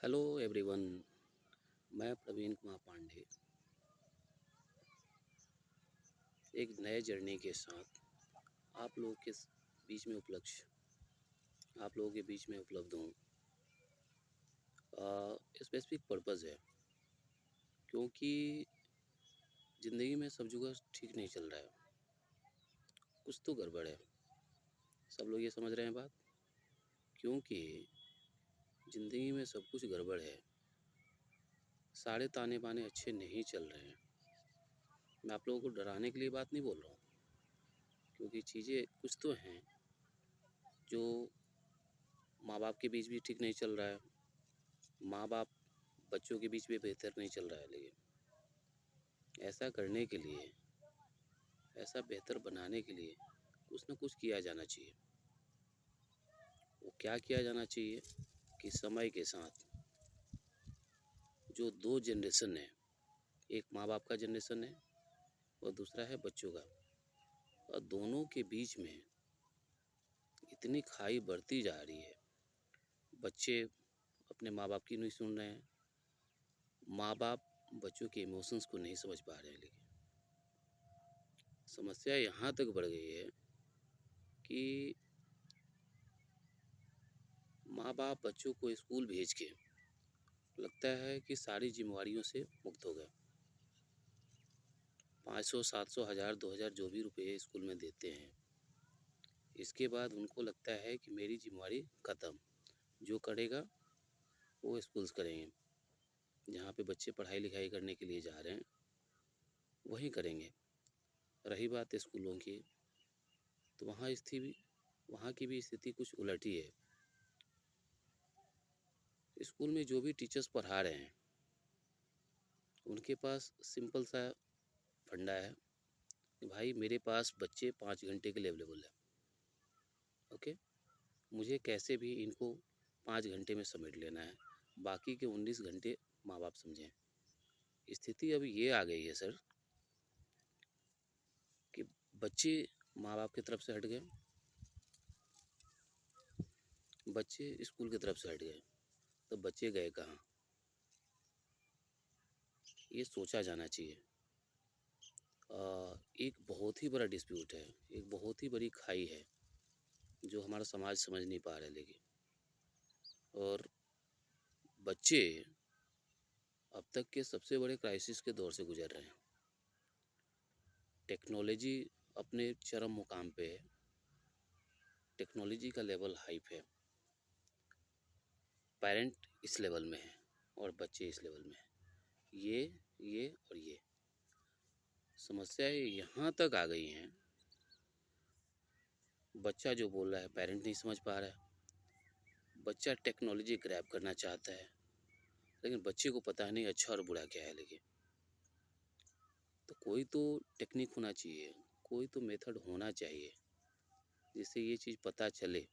Hello everyone. मैं प्रवीण कुमार पांडे एक नए जर्नी के साथ आप लोगों के बीच में उपलब्ध हूँ। स्पेसिफिक पर्पज़ है क्योंकि ज़िंदगी में सब जगह ठीक नहीं चल रहा है, कुछ तो गड़बड़ है। सब लोग ये समझ रहे हैं बात, क्योंकि ज़िंदगी में सब कुछ गड़बड़ है। सारे ताने बाने अच्छे नहीं चल रहे हैं। मैं आप लोगों को डराने के लिए बात नहीं बोल रहा हूँ, क्योंकि चीज़ें कुछ तो हैं जो माँ बाप के बीच भी ठीक नहीं चल रहा है, माँ बाप बच्चों के बीच भी बेहतर नहीं चल रहा है। लेकिन ऐसा करने के लिए, ऐसा बेहतर बनाने के लिए कुछ ना कुछ किया जाना चाहिए। वो क्या किया जाना चाहिए कि समय के साथ जो दो जनरेशन है, एक माँ बाप का जनरेशन है और दूसरा है बच्चों का, और दोनों के बीच में इतनी खाई बढ़ती जा रही है। बच्चे अपने माँ बाप की नहीं सुन रहे हैं, माँ बाप बच्चों के इमोशंस को नहीं समझ पा रहे हैं। लेकिन समस्या यहाँ तक बढ़ गई है कि माँ बाप बच्चों को स्कूल भेज के लगता है कि सारी जिम्मेवारियों से मुक्त हो गए। 500, 700, 1000, 2000 जो भी रुपये स्कूल में देते हैं, इसके बाद उनको लगता है कि मेरी जिम्मेवारी ख़त्म, जो करेगा वो स्कूल्स करेंगे। जहाँ पे बच्चे पढ़ाई लिखाई करने के लिए जा रहे हैं वहीं करेंगे। रही बात स्कूलों की, तो वहाँ की भी स्थिति कुछ उलट ही है। स्कूल में जो भी टीचर्स पढ़ा रहे हैं उनके पास सिंपल सा फंडा है कि भाई मेरे पास बच्चे 5 घंटे के लिए अवेलेबल है, ओके, मुझे कैसे भी इनको 5 घंटे में समेट लेना है, बाकी के 19 घंटे माँ बाप समझें। स्थिति अब ये आ गई है सर कि बच्चे माँ बाप की तरफ से हट गए, बच्चे स्कूल की तरफ से हट गए, तो बच्चे गए कहाँ? ये सोचा जाना चाहिए। एक बहुत ही बड़ा डिस्प्यूट है, एक बहुत ही बड़ी खाई है जो हमारा समाज समझ नहीं पा रहा है। लेकिन और बच्चे अब तक के सबसे बड़े क्राइसिस के दौर से गुजर रहे हैं। टेक्नोलॉजी अपने चरम मुकाम पे है, टेक्नोलॉजी का लेवल हाइप है, पेरेंट इस लेवल में है और बच्चे इस लेवल में है। ये और ये समस्याएं यहाँ तक आ गई हैं, बच्चा जो बोल रहा है पेरेंट नहीं समझ पा रहा है। बच्चा टेक्नोलॉजी ग्रैब करना चाहता है, लेकिन बच्चे को पता नहीं अच्छा और बुरा क्या है। लेकिन तो कोई तो टेक्निक होना चाहिए, कोई तो मेथड होना चाहिए जिससे ये चीज़ पता चले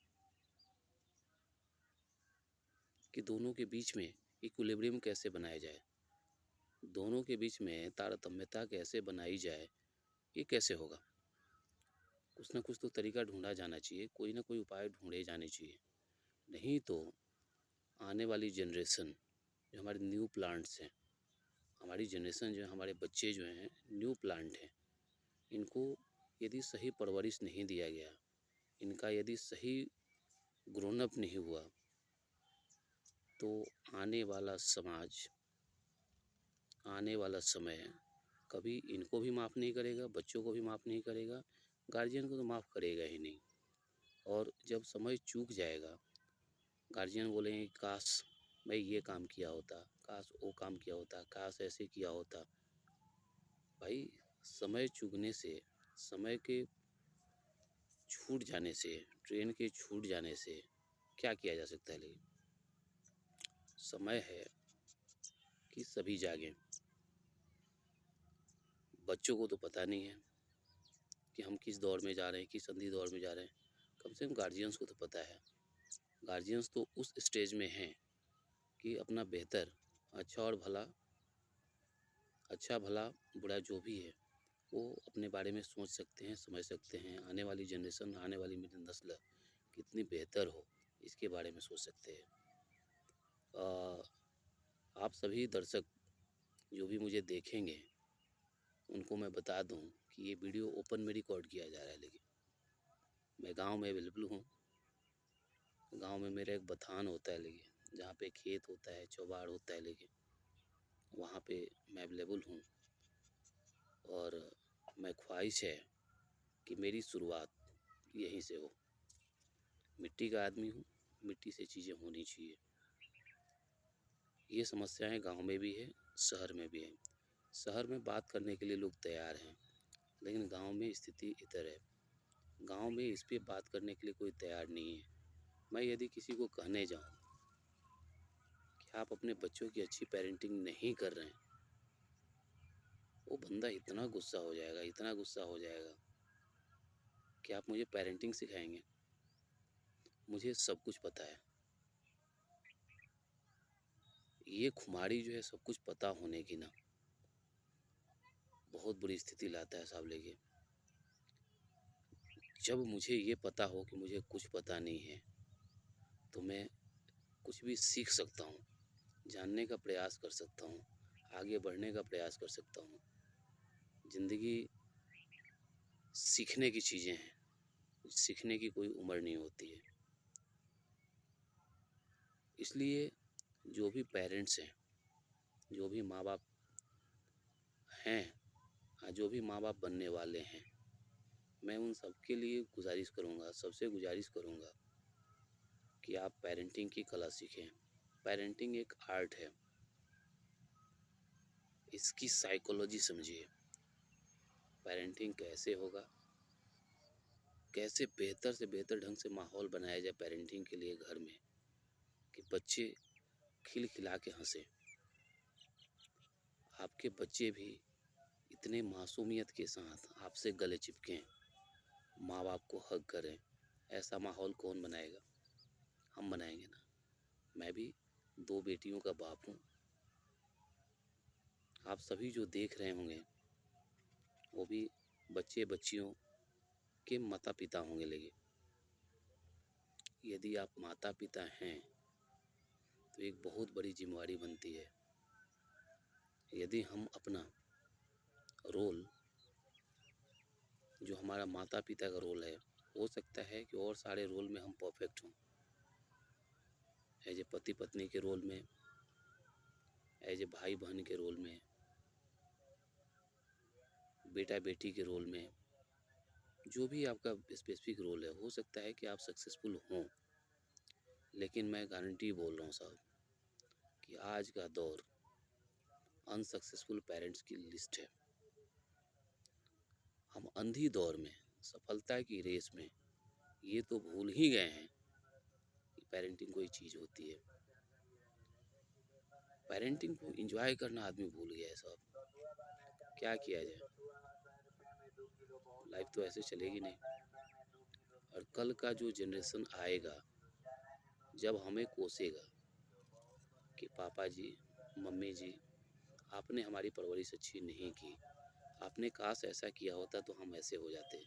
कि दोनों के बीच में इक्विलिब्रियम कैसे बनाया जाए, दोनों के बीच में तारतम्यता कैसे बनाई जाए। ये कैसे होगा? कुछ ना कुछ तो तरीका ढूंढा जाना चाहिए, कोई ना कोई उपाय ढूंढे जाने चाहिए। नहीं तो आने वाली जनरेशन जो हमारे न्यू प्लांट्स हैं, हमारी जनरेशन जो है, हमारे बच्चे जो हैं न्यू प्लांट हैं, इनको यदि सही परवरिश नहीं दिया गया, इनका यदि सही ग्रोन अप नहीं हुआ, तो आने वाला समाज, आने वाला समय कभी इनको भी माफ़ नहीं करेगा, बच्चों को भी माफ़ नहीं करेगा, गार्जियन को तो माफ़ करेगा ही नहीं। और जब समय चूक जाएगा, गार्जियन बोलेंगे काश मैं ये काम किया होता, काश वो काम किया होता, काश ऐसे किया होता। भाई समय चूकने से, समय के छूट जाने से, ट्रेन के छूट जाने से क्या किया जा सकता है? लेकिन समय है कि सभी जागें। बच्चों को तो पता नहीं है कि हम किस दौर में जा रहे हैं, किस संधि दौर में जा रहे हैं। कम से कम गार्जियंस को तो पता है। गार्जियंस तो उस स्टेज में हैं कि अपना बेहतर, अच्छा और भला, अच्छा भला बुरा जो भी है वो अपने बारे में सोच सकते हैं, समझ सकते हैं। आने वाली जनरेशन, आने वाली मेरी नस्ल कितनी बेहतर हो, इसके बारे में सोच सकते हैं। आप सभी दर्शक जो भी मुझे देखेंगे उनको मैं बता दूं कि ये वीडियो ओपन में रिकॉर्ड किया जा रहा है, लेकिन मैं गांव में अवेलेबल हूँ। गांव में मेरा एक बथान होता है, लेकिन जहाँ पे खेत होता है, चौबाड़ होता है, लेकिन वहाँ पे मैं अवेलेबल हूँ। और मैं ख्वाहिश है कि मेरी शुरुआत यहीं से हो। मिट्टी का आदमी हूँ, मिट्टी से चीज़ें होनी चाहिए। ये समस्याएं गांव में भी है, शहर में भी है। शहर में बात करने के लिए लोग तैयार हैं, लेकिन गांव में स्थिति इधर है। गांव में इस पे बात करने के लिए कोई तैयार नहीं है। मैं यदि किसी को कहने जाऊं कि आप अपने बच्चों की अच्छी पेरेंटिंग नहीं कर रहे हैं, वो बंदा इतना गुस्सा हो जाएगा, इतना गुस्सा हो जाएगा कि आप मुझे पेरेंटिंग सिखाएंगे। मुझे सब कुछ पता है। ये खुमारी जो है सब कुछ पता होने की ना बहुत बुरी स्थिति लाता है साहब। लेके जब मुझे ये पता हो कि मुझे कुछ पता नहीं है, तो मैं कुछ भी सीख सकता हूँ, जानने का प्रयास कर सकता हूँ, आगे बढ़ने का प्रयास कर सकता हूँ। ज़िंदगी सीखने की चीज़ें हैं, सीखने की कोई उम्र नहीं होती है। इसलिए जो भी पेरेंट्स हैं, जो भी माँ बाप हैं, जो भी माँ बाप बनने वाले हैं, मैं उन सबके लिए गुजारिश करूँगा, सबसे गुजारिश करूँगा कि आप पेरेंटिंग की कला सीखें। पेरेंटिंग एक आर्ट है, इसकी साइकोलॉजी समझिए। पेरेंटिंग कैसे होगा, कैसे बेहतर से बेहतर ढंग से माहौल बनाया जाए पेरेंटिंग के लिए घर में, कि बच्चे खिलखिला के हंसें। आपके बच्चे भी इतने मासूमियत के साथ आपसे गले चिपकें, माँ बाप को हग करें। ऐसा माहौल कौन बनाएगा? हम बनाएंगे ना। मैं भी 2 बेटियों का बाप हूँ। आप सभी जो देख रहे होंगे वो भी बच्चे बच्चियों के माता पिता होंगे। लेकिन यदि आप माता पिता हैं तो एक बहुत बड़ी जिम्मेवारी बनती है। यदि हम अपना रोल, जो हमारा माता पिता का रोल है, हो सकता है कि और सारे रोल में हम परफेक्ट हों, एज ए पति पत्नी के रोल में, एज ए भाई बहन के रोल में, बेटा बेटी के रोल में, जो भी आपका स्पेसिफिक रोल है, हो सकता है कि आप सक्सेसफुल हों। लेकिन मैं गारंटी बोल रहा हूँ साहब कि आज का दौर अनसक्सेसफुल पेरेंट्स की लिस्ट है। हम अंधी दौर में, सफलता की रेस में ये तो भूल ही गए हैं कि पेरेंटिंग कोई चीज़ होती है। पेरेंटिंग को एंजॉय करना आदमी भूल गया है साहब। क्या किया जाए, लाइफ तो ऐसे चलेगी नहीं। और कल का जो जनरेशन आएगा, जब हमें कोसेगा कि पापा जी, मम्मी जी, आपने हमारी परवरिश अच्छी नहीं की, आपने काश ऐसा किया होता तो हम ऐसे हो जाते,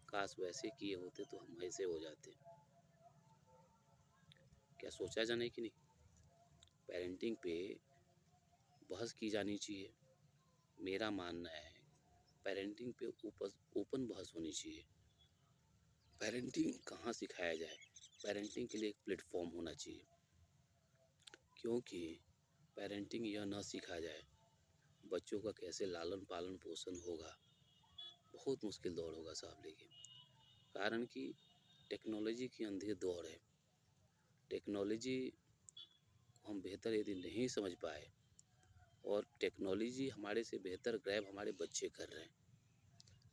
काश वैसे किए होते तो हम ऐसे हो जाते। क्या सोचा जाने कि नहीं? पेरेंटिंग पे बहस की जानी चाहिए। मेरा मानना है पेरेंटिंग पे ओपन बहस होनी चाहिए। पेरेंटिंग कहाँ सिखाया जाए, पेरेंटिंग के लिए एक प्लेटफॉर्म होना चाहिए। क्योंकि पेरेंटिंग यह ना सीखा जाए बच्चों का कैसे लालन पालन पोषण होगा, बहुत मुश्किल दौर होगा साहब। लेकिन कारण कि टेक्नोलॉजी की अंधेर दौर है। टेक्नोलॉजी को हम बेहतर यदि नहीं समझ पाए, और टेक्नोलॉजी हमारे से बेहतर ग्रैब हमारे बच्चे कर रहे हैं,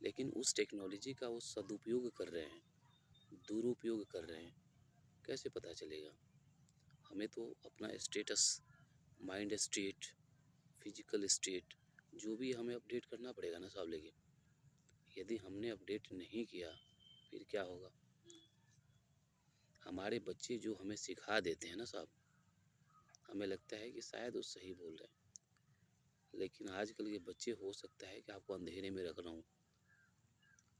लेकिन उस टेक्नोलॉजी का वो सदुपयोग कर रहे हैं, दुरुपयोग कर रहे हैं, कैसे पता चलेगा? हमें तो अपना status, mind state, physical state, जो भी हमें अपडेट करना पड़ेगा ना साहब। लेकिन यदि हमने अपडेट नहीं किया फिर क्या होगा? हमारे बच्चे जो हमें सिखा देते हैं ना साहब, हमें लगता है कि शायद वो सही बोल रहे हैं। लेकिन आजकल के बच्चे, हो सकता है कि आपको अंधेरे में रख रहा हूँ,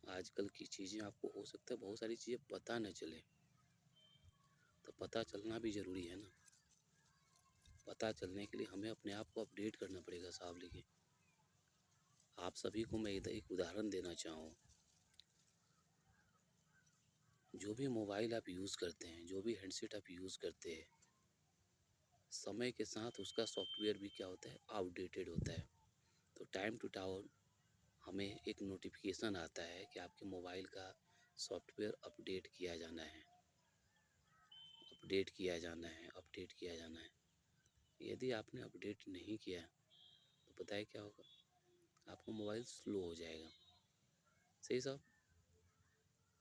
आजकल की चीज़ें आपको हो सकता है बहुत सारी चीज़ें पता न चले, तो पता चलना भी ज़रूरी है ना। पता चलने के लिए हमें अपने आप को अपडेट करना पड़ेगा साहब। लेकिन आप सभी को मैं एक उदाहरण देना चाहूँ, जो भी मोबाइल आप यूज़ करते हैं, जो भी हैंडसेट आप यूज़ करते हैं, समय के साथ उसका सॉफ्टवेयर भी क्या होता है, आउटडेटेड होता है। तो टाइम टू टाइम हमें एक नोटिफिकेशन आता है कि आपके मोबाइल का सॉफ्टवेयर अपडेट किया जाना है, अपडेट किया जाना है, अपडेट किया जाना है। यदि आपने अपडेट नहीं किया तो पता है क्या होगा, आपका मोबाइल स्लो हो जाएगा। सही साहब,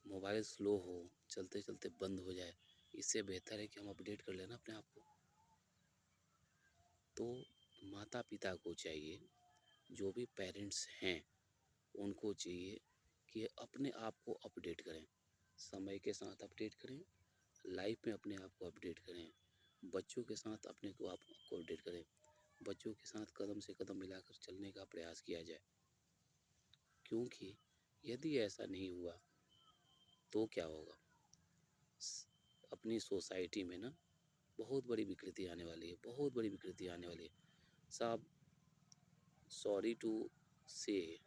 मोबाइल स्लो हो, चलते चलते बंद हो जाए, इससे बेहतर है कि हम अपडेट कर लेना अपने आप को। तो माता पिता को चाहिए, जो भी पेरेंट्स हैं उनको चाहिए कि अपने आप को अपडेट करें, समय के साथ अपडेट करें, लाइफ में अपने आप को अपडेट करें, बच्चों के साथ अपने को आप को अपडेट करें, बच्चों के साथ कदम से कदम मिलाकर चलने का प्रयास किया जाए। क्योंकि यदि ऐसा नहीं हुआ तो क्या होगा, अपनी सोसाइटी में ना बहुत बड़ी विकृति आने वाली है, बहुत बड़ी विकृति आने वाली है साहब। सॉरी टू से,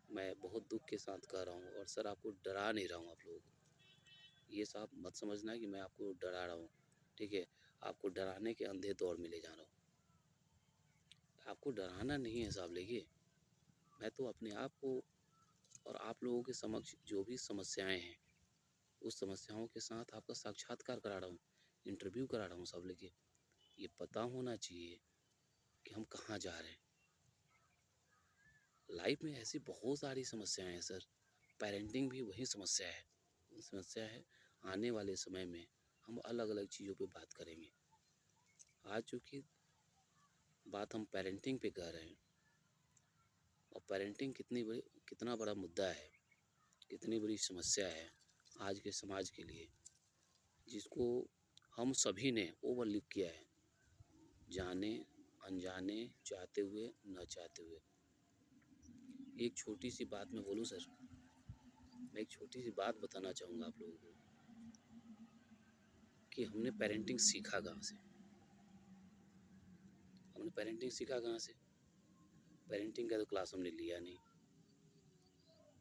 मैं बहुत दुख के साथ कह रहा हूँ, और सर आपको डरा नहीं रहा हूँ आप लोगों को, ये साहब मत समझना कि मैं आपको डरा रहा हूँ, ठीक है? आपको डराने के अंधे दौर में ले जा रहा हूँ, आपको डराना नहीं है साहब। लेकिन मैं तो अपने आप को और आप लोगों के समक्ष जो भी समस्याएं हैं, उस समस्याओं के साथ आपका साक्षात्कार करा रहा हूँ, इंटरव्यू करा रहा हूँ साहब। लेकिन ये पता होना चाहिए कि हम कहाँ जा रहे हैं। लाइफ में ऐसी बहुत सारी समस्याएं हैं सर, पेरेंटिंग भी वही समस्या है, समस्या है। आने वाले समय में हम अलग अलग चीज़ों पे बात करेंगे। आज चूँकि बात हम पेरेंटिंग पे कर रहे हैं, और पेरेंटिंग कितना बड़ा मुद्दा है, कितनी बड़ी समस्या है आज के समाज के लिए, जिसको हम सभी ने ओवरलुक किया है, जाने अनजाने, चाहते हुए न चाहते हुए। एक छोटी सी बात मैं बोलूँ सर, मैं एक छोटी सी बात बताना चाहूँगा आप लोगों को कि हमने पेरेंटिंग सीखा कहाँ से। हमने पेरेंटिंग सीखा कहाँ से? पेरेंटिंग का तो क्लास हमने लिया नहीं।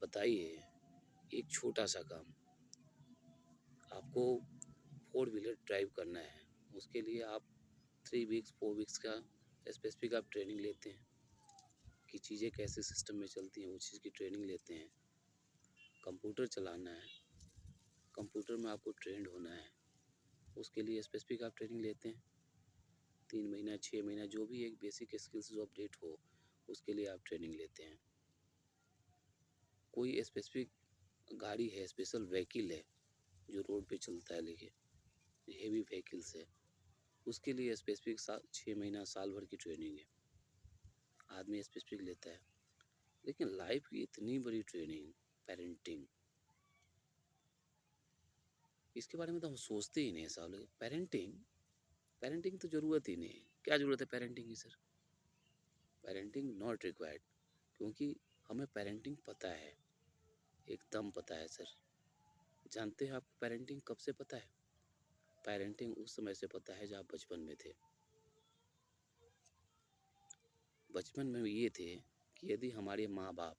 बताइए, एक छोटा सा काम, आपको 4 व्हीलर ड्राइव करना है, उसके लिए आप 3 वीक्स 4 वीक्स का स्पेसिफिक आप ट्रेनिंग लेते हैं कि चीज़ें कैसे सिस्टम में चलती हैं, उस चीज़ की ट्रेनिंग लेते हैं। कंप्यूटर चलाना है, कंप्यूटर में आपको ट्रेंड होना है, उसके लिए स्पेसिफिक आप ट्रेनिंग लेते हैं। 3 महीना 6 महीना जो भी एक बेसिक स्किल्स जो अपडेट हो, उसके लिए आप ट्रेनिंग लेते हैं। कोई स्पेसिफिक गाड़ी है, स्पेशल व्हीकल है जो रोड पे चलता है, लेकिन हेवी व्हीकल्स है, उसके लिए स्पेसिफिक 6 महीना साल भर की ट्रेनिंग है, आदमी स्पेसिफिक लेता है। लेकिन लाइफ की इतनी बड़ी ट्रेनिंग, पेरेंटिंग, इसके बारे में तो हम सोचते ही नहीं है साहब। पेरेंटिंग पेरेंटिंग तो ज़रूरत ही नहीं है। क्या ज़रूरत है पेरेंटिंग की सर? पेरेंटिंग नॉट रिक्वायर्ड, क्योंकि हमें पेरेंटिंग पता है, एकदम पता है सर। जानते हैं आपको पेरेंटिंग कब से पता है? पेरेंटिंग उस समय से पता है जब आप बचपन में थे। बचपन में ये थे कि यदि हमारे माँ बाप,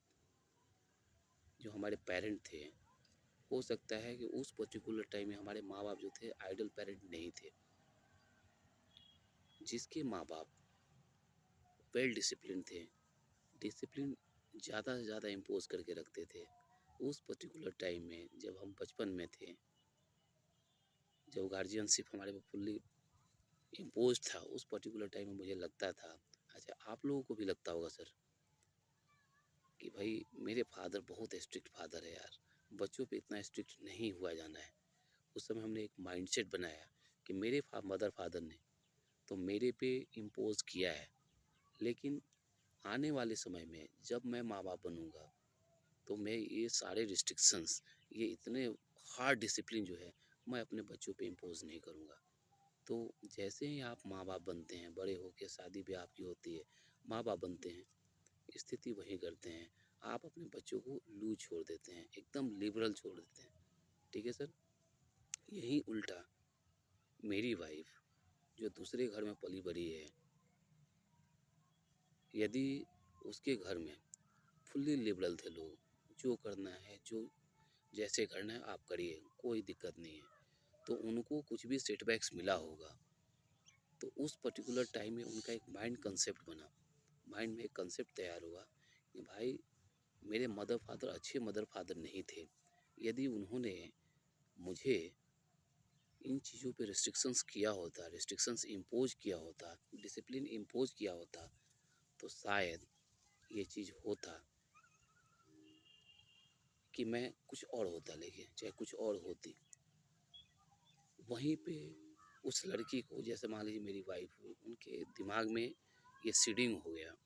जो हमारे पेरेंट थे, हो सकता है कि उस पर्टिकुलर टाइम में हमारे माँ बाप जो थे आइडल पेरेंट नहीं थे। जिसके माँ बाप वेल डिसिप्लिन थे, डिसिप्लिन ज़्यादा से ज़्यादा इम्पोज करके रखते थे, उस पर्टिकुलर टाइम में जब हम बचपन में थे, जब गार्जियनशिप हमारे पे फुल्ली इम्पोज था, उस पर्टिकुलर टाइम में मुझे लगता था, अच्छा आप लोगों को भी लगता होगा सर, कि भाई मेरे फादर बहुत स्ट्रिक्ट फादर है यार, बच्चों पे इतना स्ट्रिक्ट नहीं हुआ जाना है। उस समय हमने एक माइंडसेट बनाया कि मेरे मदर फादर ने तो मेरे पे इम्पोज किया है, लेकिन आने वाले समय में जब मैं माँ बाप बनूंगा तो मैं ये सारे रिस्ट्रिक्शंस, ये इतने हार्ड डिसिप्लिन जो है, मैं अपने बच्चों पे इम्पोज नहीं करूँगा। तो जैसे ही आप माँ बाप बनते हैं, बड़े होकर शादी भी आपकी होती है, माँ बाप बनते हैं, स्थिति वही करते हैं, आप अपने बच्चों को लूज छोड़ देते हैं, एकदम लिबरल छोड़ देते हैं। ठीक है सर? यही उल्टा मेरी वाइफ जो दूसरे घर में पली बड़ी है, यदि उसके घर में फुल्ली लिबरल थे लोग, जो करना है, जो जैसे करना है आप करिए, कोई दिक्कत नहीं है, तो उनको कुछ भी सेटबैक्स मिला होगा, तो उस पर्टिकुलर टाइम में उनका एक माइंड कंसेप्ट बना, माइंड में एक कंसेप्ट तैयार हुआ कि भाई मेरे मदर फादर अच्छे मदर फादर नहीं थे, यदि उन्होंने मुझे इन चीज़ों पे रिस्ट्रिक्शंस किया होता, रिस्ट्रिक्शंस इम्पोज किया होता, डिसिप्लिन इम्पोज किया होता, तो शायद ये चीज़ होता कि मैं कुछ और होता, लेकिन चाहे कुछ और होती। वहीं पे उस लड़की को, जैसे मान लीजिए मेरी वाइफ हुई, उनके दिमाग में ये सीडिंग हो गया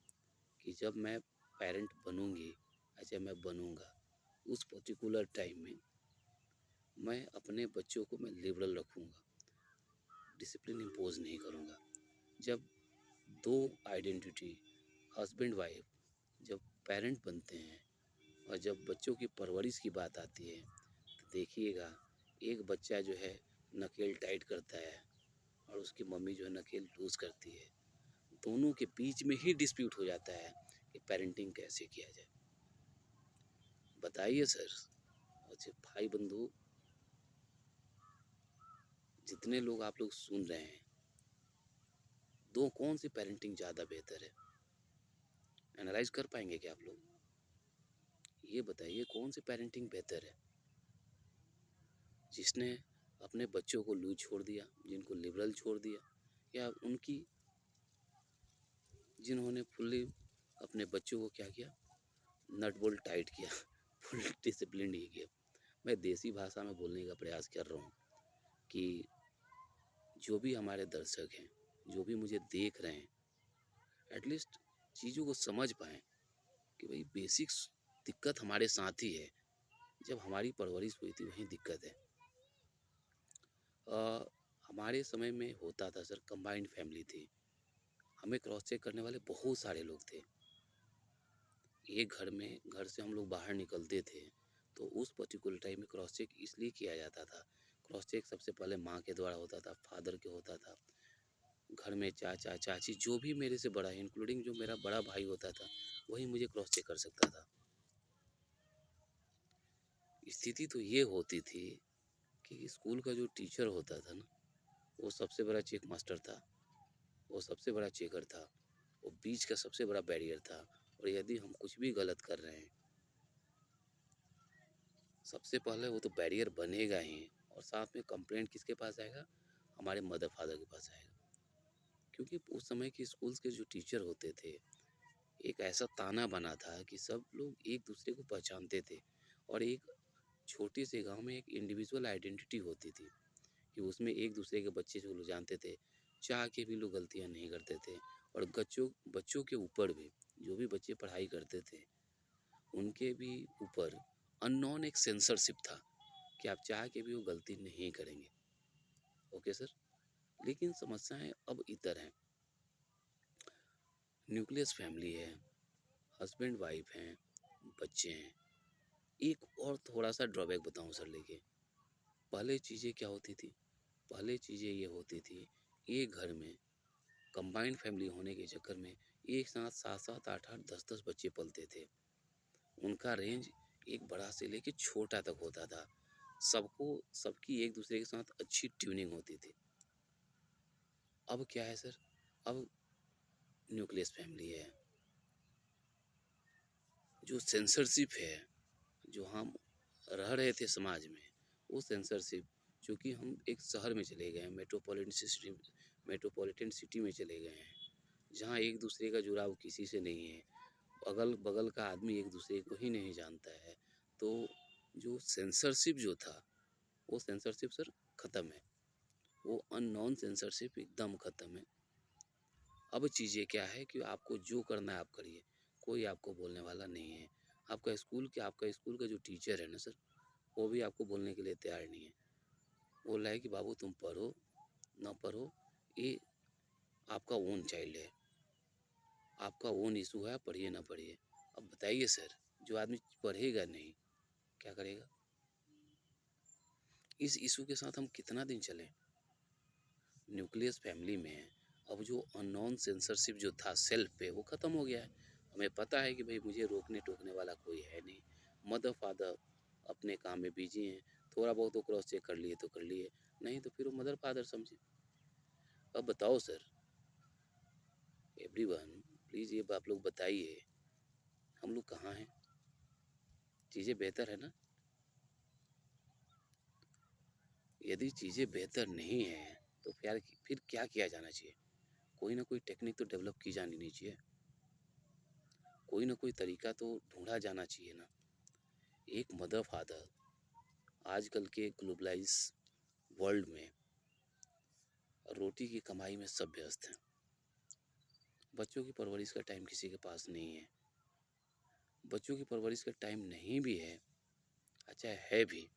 कि जब मैं पेरेंट बनूंगी, अच्छा मैं बनूंगा, उस पर्टिकुलर टाइम में मैं अपने बच्चों को मैं लिबरल रखूंगा, डिसिप्लिन इम्पोज नहीं करूंगा। जब दो आइडेंटिटी, हस्बैंड वाइफ जब पेरेंट बनते हैं और जब बच्चों की परवरिश की बात आती है, तो देखिएगा एक बच्चा जो है नकेल टाइट करता है और उसकी मम्मी जो है नकेल लूज करती है, दोनों के बीच में ही डिस्प्यूट हो जाता है कि पेरेंटिंग कैसे किया जाए। बताइए सर। अच्छा भाई बंधु, जितने लोग आप लोग सुन रहे हैं, दो कौन सी पेरेंटिंग ज़्यादा बेहतर है? एनालाइज कर पाएंगे क्या आप लोग? ये बताइए कौन सी पेरेंटिंग बेहतर है? जिसने अपने बच्चों को लूज छोड़ दिया, जिनको लिबरल छोड़ दिया, या उनकी जिन्होंने फुल्ली अपने बच्चों को क्या किया, नट बोल्ट टाइट किया, फुल डिसिप्लिन ही किया। मैं देसी भाषा में बोलने का प्रयास कर रहा हूँ कि जो भी हमारे दर्शक हैं, जो भी मुझे देख रहे हैं, एटलीस्ट चीज़ों को समझ पाएँ कि भाई बेसिक्स दिक्कत हमारे साथ ही है, जब हमारी परवरिश हुई थी वहीं दिक्कत है। हमारे समय में होता था सर, कंबाइंड फैमिली थी, हमें क्रॉस चेक करने वाले बहुत सारे लोग थे। एक घर में, घर से हम लोग बाहर निकलते थे तो उस पर्टिकुलर टाइम में क्रॉस चेक इसलिए किया जाता था। क्रॉस चेक सबसे पहले माँ के द्वारा होता था, फादर के होता था, घर में चाचा चाची जो भी मेरे से बड़ा है, इंक्लूडिंग जो मेरा बड़ा भाई होता था, वही मुझे क्रॉस चेक कर सकता था। स्थिति तो ये होती थी कि स्कूल का जो टीचर होता था ना, वो सबसे बड़ा चेक मास्टर था, वो सबसे बड़ा चेकर था, वो बीच का सबसे बड़ा बैरियर था। और यदि हम कुछ भी गलत कर रहे हैं, सबसे पहले वो तो बैरियर बनेगा ही, और साथ में कंप्लेंट किसके पास आएगा? हमारे मदर फादर के पास आएगा। क्योंकि उस समय के स्कूल्स के जो टीचर होते थे, एक ऐसा ताना बना था कि सब लोग एक दूसरे को पहचानते थे, और एक छोटे से गांव में एक इंडिविजुअल आइडेंटिटी होती थी कि उसमें एक दूसरे के बच्चे जो लोग जानते थे, चाह के भी लोग गलतियां नहीं करते थे। और बच्चों बच्चों के ऊपर भी, जो भी बच्चे पढ़ाई करते थे उनके भी ऊपर अननोन एक सेंसरशिप था कि आप चाह के भी वो गलती नहीं करेंगे। Okay sir. लेकिन समस्याएं अब इधर हैं, न्यूक्लियस फैमिली है, हस्बैंड वाइफ हैं, बच्चे हैं। एक और थोड़ा सा ड्रॉबैक बताऊं सर, लेके पहले चीज़ें क्या होती थी? पहले चीज़ें ये होती थी, एक घर में कंबाइंड फैमिली होने के चक्कर में एक साथ 7-7, 8-8, 10-10 बच्चे पलते थे। उनका रेंज एक बड़ा से लेके छोटा तक होता था, सबको सबकी एक दूसरे के साथ अच्छी ट्यूनिंग होती थी। अब क्या है सर? अब न्यूक्लियस फैमिली है, जो सेंसरशिप है, जो हम रह रहे थे समाज में, वो सेंसरशिप, चूँकि हम एक शहर में चले गए हैं, मेट्रोपॉलिटन सिटी में चले गए हैं, जहाँ एक दूसरे का जुड़ाव किसी से नहीं है, अगल बगल का आदमी एक दूसरे को ही नहीं जानता है, तो जो सेंसरशिप जो था, वो सेंसरशिप सर ख़त्म है, वो अननोन सेंसरशिप एकदम ख़त्म है। अब चीज़ें क्या है कि आपको जो करना है आप करिए, कोई आपको बोलने वाला नहीं है। आपका स्कूल का जो टीचर है ना सर, वो भी आपको बोलने के लिए तैयार नहीं है। बोल रहा है कि बाबू तुम पढ़ो ना पढ़ो, ये आपका ओन चाइल्ड है, आपका ओन इशू है, पढ़िए ना पढ़िए। अब बताइए सर, जो आदमी पढ़ेगा नहीं क्या करेगा? इस इशू के साथ हम कितना दिन चलें? न्यूक्लियस फैमिली में अब जो अननोन सेंसरशिप जो था सेल्फ पे, वो ख़त्म हो गया है। हमें पता है कि भाई मुझे रोकने टोकने वाला कोई है नहीं। मदर फादर अपने काम में बिजी हैं, थोड़ा बहुत वो क्रॉस चेक कर लिए तो कर लिए, नहीं तो फिर वो मदर फादर समझे। अब बताओ सर, एवरीवन प्लीज़ ये आप लोग बताइए, हम लोग कहाँ हैं? चीज़ें बेहतर है ना? यदि चीज़ें बेहतर नहीं हैं तो फिर क्या किया जाना चाहिए? कोई ना कोई टेक्निक तो डेवलप की जानी नहीं चाहिए, कोई ना कोई तरीका तो ढूंढा जाना चाहिए ना। एक मदर फादर आजकल के ग्लोबलाइज वर्ल्ड में रोटी की कमाई में सब व्यस्त हैं। बच्चों की परवरिश का टाइम किसी के पास नहीं है। बच्चों की परवरिश का टाइम नहीं भी है, अच्छा है भी,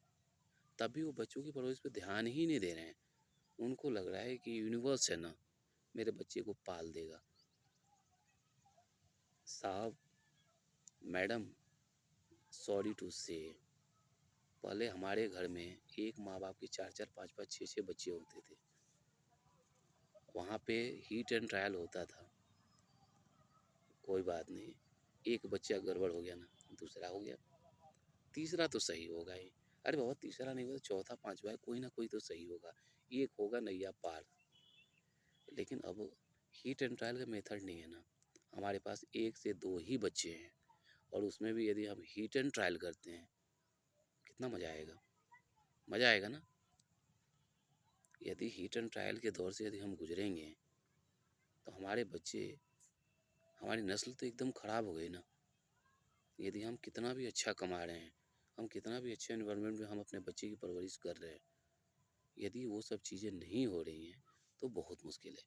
तब भी वो बच्चों की परवरिश पे ध्यान ही नहीं दे रहे हैं। उनको लग रहा है कि यूनिवर्स है ना, मेरे बच्चे को पाल देगा। साहब, मैडम, सॉरी टू से, पहले हमारे घर में एक माँ बाप के 4-4, 5-5, 6-6 बच्चे होते थे। वहाँ पे हीट एंड ट्रायल होता था। कोई बात नहीं, एक बच्चा गड़बड़ हो गया ना, दूसरा हो गया, तीसरा तो सही होगा ही। अरे बाबा, तीसरा नहीं हुआ तो चौथा, पांचवा, कोई ना कोई तो सही होगा, एक होगा नैया पार। लेकिन अब हीट एंड ट्रायल का मेथड नहीं है ना। हमारे पास 1 से 2 ही बच्चे हैं, और उसमें भी यदि हम हीट एंड ट्रायल करते हैं, कितना मज़ा आएगा? मज़ा आएगा ना। यदि हीट एंड ट्रायल के दौर से यदि हम गुजरेंगे तो हमारे बच्चे, हमारी नस्ल तो एकदम ख़राब हो गई ना। यदि हम कितना भी अच्छा कमा रहे हैं, हम कितना भी अच्छे एनवायरनमेंट में हम अपने बच्चे की परवरिश कर रहे हैं, यदि वो सब चीज़ें नहीं हो रही हैं तो बहुत मुश्किल है।